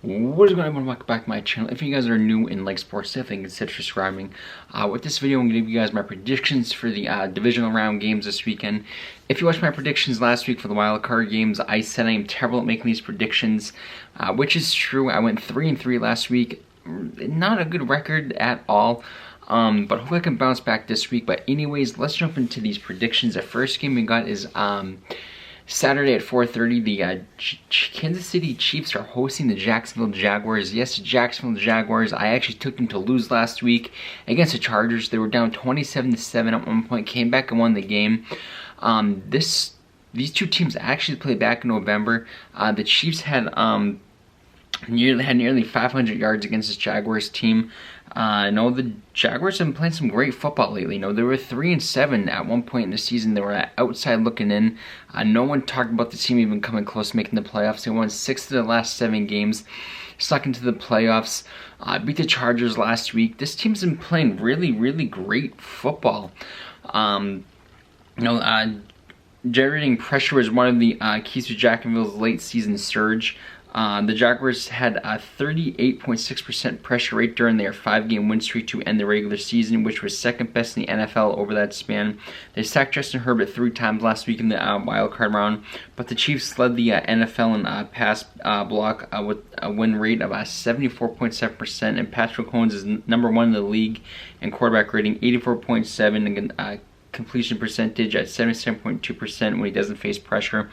What is going on? Welcome back to my channel. If you guys are new and like sports, definitely consider subscribing. With this video, I'm going to give you guys my predictions for the divisional round games this weekend. If you watched my predictions last week for the wild card games, I said I am terrible at making these predictions, which is true. I went 3-3 last week. Not a good record at all. But hopefully I can bounce back this week. But anyways, let's jump into these predictions. The first game we got is Saturday at 4:30, the Kansas City Chiefs are hosting the Jacksonville Jaguars. Yes, the Jacksonville Jaguars. I actually took them to lose last week against the Chargers. They were down 27-7 at one point, came back and won the game. These two teams actually played back in November. The Chiefs had nearly 500 yards against this Jaguars team. The Jaguars have been playing some great football lately. They were 3-7 at one point in the season. They were outside looking in. No one talked about the team even coming close to making the playoffs. They won 6 of their last 7 games, stuck into the playoffs. Beat the Chargers last week. This team's been playing really, really great football. Generating pressure was one of the keys to Jacksonville's late season surge. The Jaguars had a 38.6% pressure rate during their 5-game win streak to end the regular season, which was second best in the NFL over that span. They sacked Justin Herbert 3 times last week in the wild card round, but the Chiefs led the NFL in pass block with a win rate of 74.7%, and Patrick Mahomes is number 1 in the league in quarterback rating, 84.7, and completion percentage at 77.2% when he doesn't face pressure.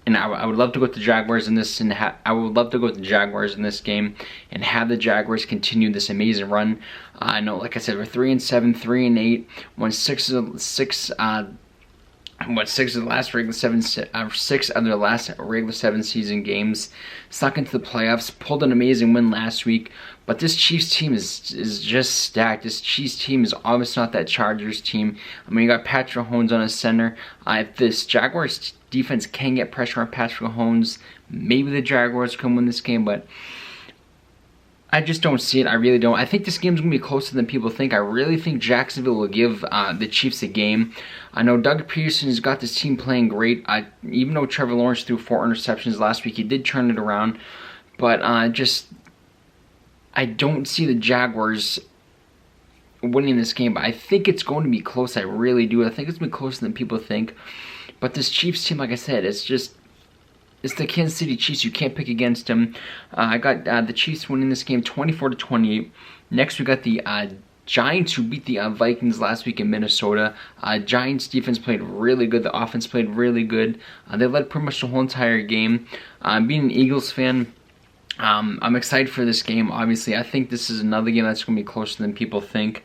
And I would love to go with the Jaguars in this, and I would love to go with the Jaguars in this game, and have the Jaguars continue this amazing run. I know, like I said, we're 3-7, 3-8, won 6 of the last regular seven games, stuck into the playoffs, pulled an amazing win last week. But this Chiefs team is just stacked. This Chiefs team is obviously not that Chargers team. You got Patrick Mahomes on a center. If this Jaguars defense can get pressure on Patrick Mahomes, maybe the Jaguars can win this game, but I just don't see it. I really don't. I think this game's going to be closer than people think. I really think Jacksonville will give the Chiefs a game. I know Doug Peterson has got this team playing great. Even though Trevor Lawrence threw 4 interceptions last week, he did turn it around. But I don't see the Jaguars winning this game. But I think it's going to be close. I really do. I think it's going to be closer than people think. But this Chiefs team, like I said, it's the Kansas City Chiefs. You can't pick against them. I got the Chiefs winning this game 24-28. Next, we got the Giants, who beat the Vikings last week in Minnesota. Giants defense played really good. The offense played really good. They led pretty much the whole entire game. Being an Eagles fan, I'm excited for this game. Obviously, I think this is another game that's going to be closer than people think.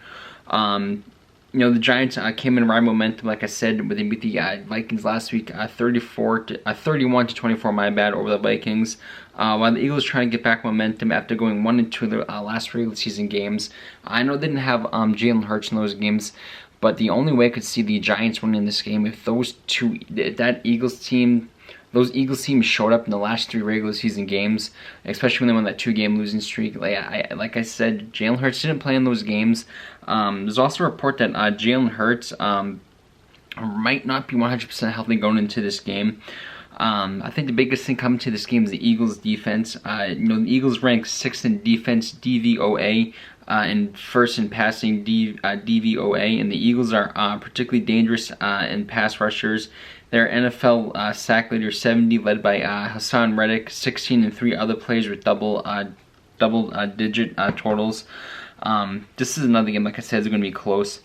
The Giants came in right momentum, like I said, when they beat the Vikings last week, 31-24, my bad, over the Vikings. While the Eagles trying to get back momentum after going 1-2 in their last regular season games. I know they didn't have Jalen Hurts in those games, but the only way I could see the Giants winning this game if those Eagles teams showed up in the last 3 regular season games, especially when they won that 2-game losing streak. Like I said, Jalen Hurts didn't play in those games. There's also a report that Jalen Hurts might not be 100% healthy going into this game. I think the biggest thing coming to this game is the Eagles' defense. The Eagles rank 6th in defense DVOA, and 1st in passing DVOA, and the Eagles are particularly dangerous in pass rushers. Their NFL sack leader 70, led by Hassan Reddick, 16, and 3 other players with double-digit totals. This is another game, like I said, is going to be close.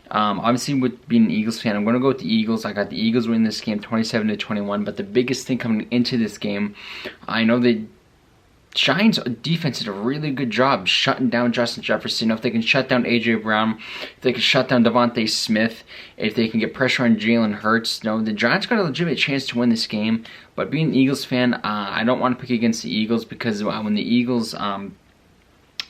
Obviously, with being an Eagles fan, I'm going to go with the Eagles. I got the Eagles winning this game 27-21. But the biggest thing coming into this game, I know the Giants defense did a really good job shutting down Justin Jefferson. If they can shut down A.J. Brown, if they can shut down Devontae Smith, if they can get pressure on Jalen Hurts, the Giants got a legitimate chance to win this game. But being an Eagles fan, I don't want to pick against the Eagles, because when the Eagles, the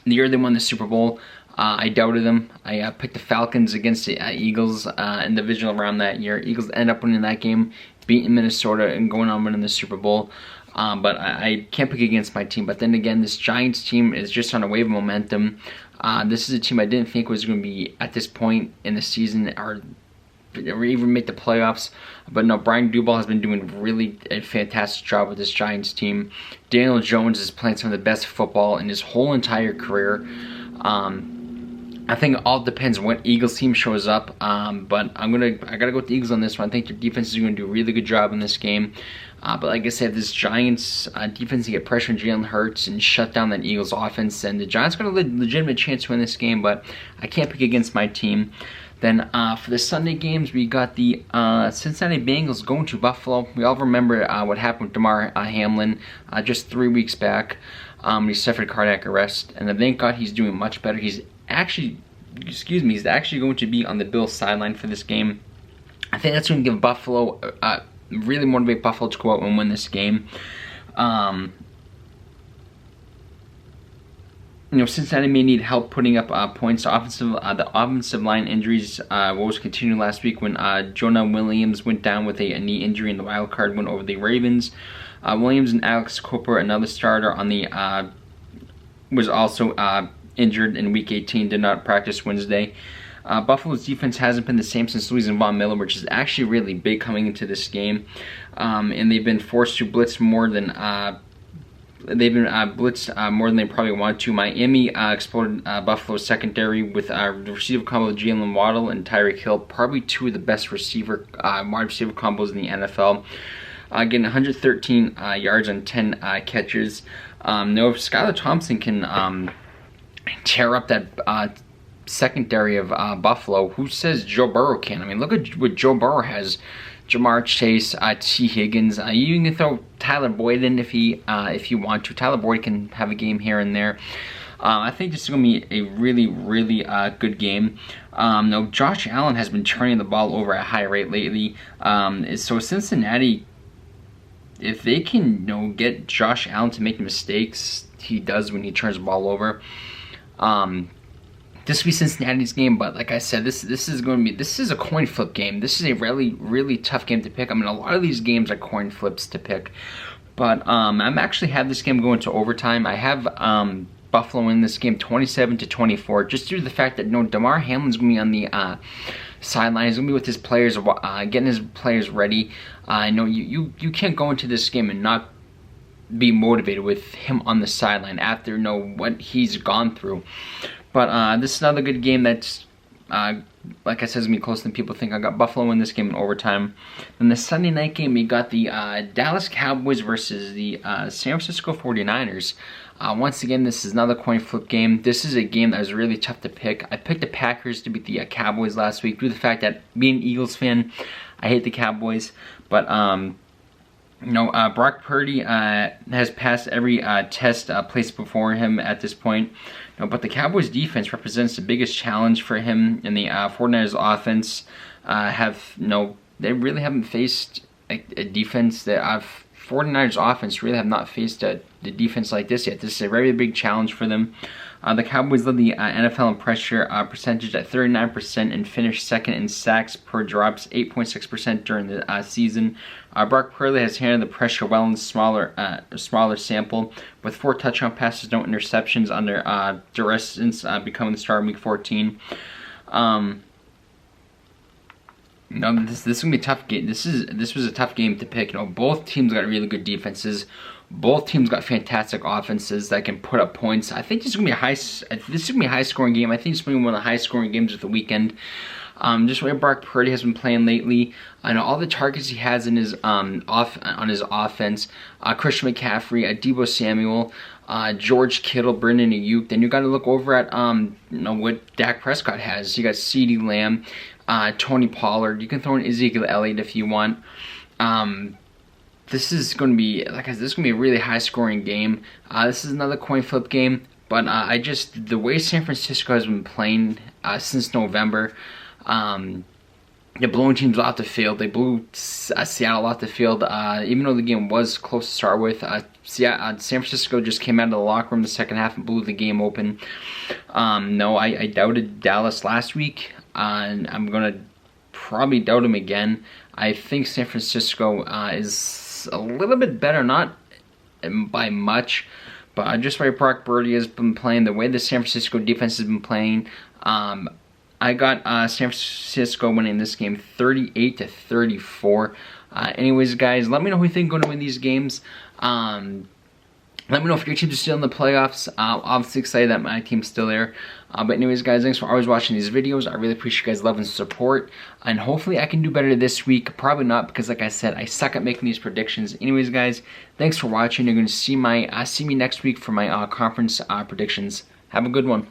year they won the Super Bowl, I doubted them. I picked the Falcons against the Eagles in the divisional round that year. Eagles end up winning that game, beating Minnesota, and going on winning the Super Bowl. But I can't pick against my team. But then again, this Giants team is just on a wave of momentum. This is a team I didn't think was going to be at this point in the season, or or even make the playoffs. But no, Brian Dubal has been doing really a fantastic job with this Giants team. Daniel Jones is playing some of the best football in his whole entire career. I think it all depends what Eagles team shows up, but I gotta go with the Eagles on this one. I think their defense is going to do a really good job in this game. But like I said, this Giants defense to get pressure on Jalen Hurts and shut down that Eagles offense, and the Giants got a legitimate chance to win this game, but I can't pick against my team. Then for the Sunday games, we got the Cincinnati Bengals going to Buffalo. We all remember what happened with Damar Hamlin just 3 weeks back. He suffered cardiac arrest, and thank God he's doing much better. He's actually going to be on the Bills sideline for this game. I think that's going to give Buffalo, really motivate Buffalo to go out and win this game. Cincinnati may need help putting up points. The offensive line injuries woes continued last week when Jonah Williams went down with a knee injury in the wild card win over the Ravens. Williams and Alex Cooper, another starter on the, was also injured in Week 18, did not practice Wednesday. Buffalo's defense hasn't been the same since Louis and Von Miller, which is actually really big coming into this game. And they've been forced to blitz more than blitzed more than they probably wanted to. Miami exploded Buffalo's secondary with the receiver combo of Jalen Waddle and Tyreek Hill, probably two of the best wide receiver combos in the NFL. Getting 113 yards on 10 catches. If Skylar Thompson can tear up that secondary of Buffalo, who says Joe Burrow can? I mean, look at what Joe Burrow has. Jamar Chase, T. Higgins. You can throw Tyler Boyd in if you want to. Tyler Boyd can have a game here and there. I think this is going to be a really, really good game. Josh Allen has been turning the ball over at a high rate lately. So Cincinnati, if they can get Josh Allen to make the mistakes he does when he turns the ball over, this will be Cincinnati's game. But like I said, this is a coin flip game. This is a really, really tough game to pick. I mean, a lot of these games are coin flips to pick. But I'm actually have this game going to overtime. I have Buffalo in this game 27-24, just due to the fact that Damar Hamlin's going to be on the sideline. He's going to be with his players, getting his players ready. I know you can't go into this game and not be motivated with him on the sideline after what he's gone through. But this is another good game that's, like I said, is going to be closer than people think. I got Buffalo in this game in overtime. Then the Sunday night game, we got the Dallas Cowboys versus the San Francisco 49ers. Once again, this is another coin flip game. This is a game that was really tough to pick. I picked the Packers to beat the Cowboys last week due to the fact that, being an Eagles fan, I hate the Cowboys. But Brock Purdy has passed every test placed before him at this point. But the Cowboys defense represents the biggest challenge for him, and the 49ers offense they really haven't faced a defense that 49ers offense really have not faced the defense like this yet. This is a very big challenge for them. The Cowboys led the NFL in pressure percentage at 39% and finished second in sacks per drops, 8.6% during the season. Brock Purdy has handled the pressure well in a smaller sample, with 4 touchdown passes, no interceptions under duress since becoming the star in Week 14. This is gonna be a tough game. This was a tough game to pick. Both teams got really good defenses. Both teams got fantastic offenses that can put up points. I think this is gonna be a high scoring game. I think it's gonna be one of the high scoring games of the weekend. Just where Brock Purdy has been playing lately. I know all the targets he has in his on his offense. Christian McCaffrey, Deebo Samuel, George Kittle, Brandon Ayuk. Then you got to look over at what Dak Prescott has. You got CeeDee Lamb, Tony Pollard. You can throw in Ezekiel Elliott if you want. This is going to be, like I said, this is going to be a really high-scoring game. This is another coin flip game, but the way San Francisco has been playing since November, they're blowing teams off the field. They blew Seattle off the field, even though the game was close to start with. San Francisco just came out of the locker room the second half and blew the game open. I doubted Dallas last week, and I'm going to probably doubt them again. I think San Francisco is a little bit better, not by much, but just why Brock Purdy has been playing, the way the San Francisco defense has been playing, I got San Francisco winning this game 38-34. Anyways, guys, let me know who you think is going to win these games. Let me know if your teams are still in the playoffs. Obviously excited that my team's still there. But anyways, guys, thanks for always watching these videos. I really appreciate you guys' love and support. And hopefully I can do better this week. Probably not, because like I said, I suck at making these predictions. Anyways, guys, thanks for watching. You're going to see me next week for my conference predictions. Have a good one.